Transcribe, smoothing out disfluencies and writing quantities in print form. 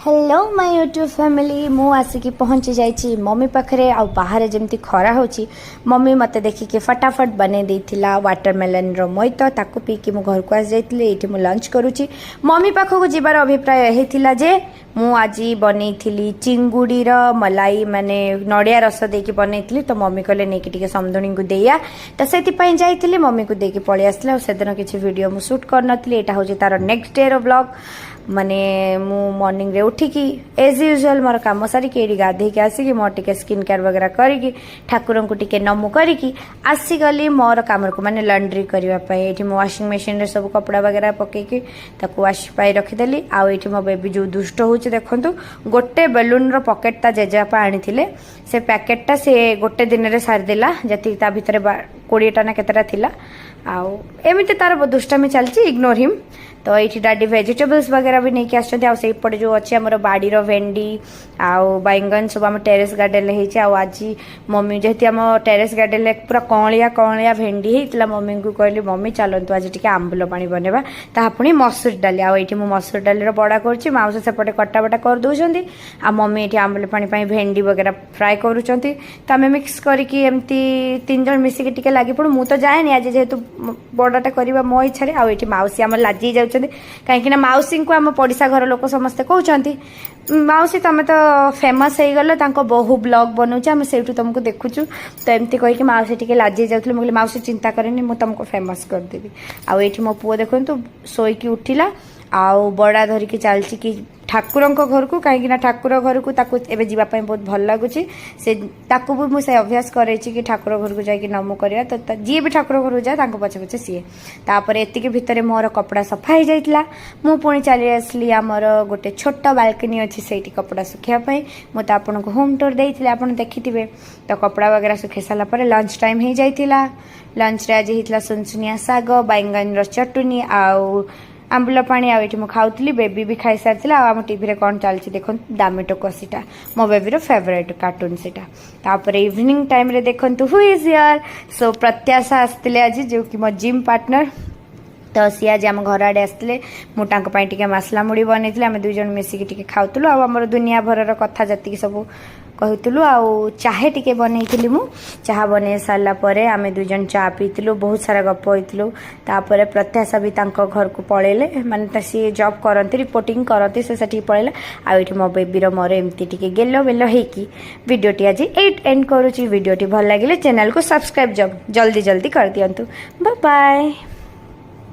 Hello my YouTube family मु आसिकी पहुँची जाइए मम्मी पाखे आ बाहर जमी खरा हो मम्मी मत देखिके फटाफट बने देथिला वाटरमेलन रोमोइत ताकू पीकी मु घर को आस जाइए ये मु लंच करुच्ची मम्मी पाखक जीवार अभिप्राय होता जे मु आज बनई चिंगुड़ी मलाई माने नड़िया रस देकी बनई तो मम्मी कहले नहीं कि समधुणी को देया तो से जाइए मम्मी को देकी पलि आसला से दिन किसी वीडियो मु शूट कर नी यहाँ हूँ तार नेक्स्ट डे रो ब्लॉग माने मु मॉर्निंग रे उठिकी एज यूजुअल मोर काम सारिकी ये गाधेकी आसिकी मोर टिके स्किन केयर वगैरह करिकी ठाकुर को टिके नमु करिकी आसीगली मोर काम को माने लॉन्ड्री करने ये मो वाशिंग मशीन रे सब कपड़ा वगैरह पकईकी ताकू वाश पाई रखिदेली आउ ये मो बेबी जो दुष्ट होची देखंतु गोटे बेलून रो पॉकेट ता जेजेपा आनीथिले से पैकेटटा से गोटे दिन रे सारी देला जति ता भितरे 20टा ना केतेटा थिला आउ एमिति तार दुष्टामी चलची इग्नोर हिम तो ये डाडी वेजिटेबल्स वगैरह भी नहीं आसते आसपटे जो अच्छे आम बाड़ी भेंडी आउ बैगन सब आम टेरेस गार्डेन होती आज मम्मी जेहती आम टेरेस गार्डेन पूरा कौलिया कौलिया भेंडी होता मम्मी को कहली मम्मी चलतु आज टी आंबुल पानी बनवा ता पुणी मसूर डाली आईटी मु मसूर डाली बड़ा करुच्ची माउस सेपटे कटाबटा कर दौरान आ मम्मी ये आंबुल पानी भेंडी वगैरह फ्राए करुँच तो आम मिक्स करके एमती 3 जन मिसिकी लगी पड़ू मु तो जाए आज जेहेतु बड़ाटा करवा मो इच्छा आईटी माउसी आम लाजि जाऊँ कहीं मौसी को आम पड़िशा घर लोक समस्ते कहते मौसी तुम तो फेमस हो गल बहु ब्लॉग बनाऊँ आम से तुमको देखुचु तो एमती कहीकि मौसी टी लाजि जाऊँ मुझे मौसी चिंता करेनि मुझे तुमको फेमस करदेवी आउ ये मो पुओ देखो शोईकी उठिला आउ बड़ा धरिकी चलची कि ठाकुर घर को कहीं ठाकुर घर को एवं जीवाई बहुत भल लगुच से भी मुझे अभ्यास करे कि ठाकुर घर को जाकि नमु करवा तो जी भी ठाकुर घर जाए पछे पछे सी तापर एतिक भितर मोर कपड़ा सफा हो जाता मु पुणी चली आसली आमर गोटे छोट बाल्कनी अच्छी से कपड़ा सुखापी मुझे आपन को होम टूर देती आप देखिथे तो कपड़ा वगैरह सुखे सारापर लंच टाइम हो जाता लंच रे आज होता सुनसुनिया साग बैगन चटनी आउ आंबुल पानी आईटी मु खाऊली बेबी भी खाई सारी आम टीवी रे कौन चलती देखो दामिटो कसीटा मो बेबी फेवरेट कार्टून सीटा तापर इवनिंग टाइम रे देखंतु हु इज हियर सो प्रत्याशा आसते आज जो कि मो जिम पार्टनर तो सी आज आम घर आड़े आसते मुझे मसला मुड़ी बनई आम 2 जन मिसिकी खाऊलु आमर दुनिया भर कथा जी सब कहूलु आउ चाहे टिके बनई मु चाह बन सारा पर आम 2 जन चा पीलु बहुत सारा गप होइलु तापर प्रत्याशा भी घर को पलैले माने सी जॉब करती रिपोर्टिंग करती से पलैला आ मो बेबी मोर एमती टिके गेलो बेलो होइकी वीडियोटी आज 8 एंड करुच्ची वीडियोटी भल लगे चैनल को सब्सक्राइब जल्दी जल्दी कर दियंतु बाय बाय।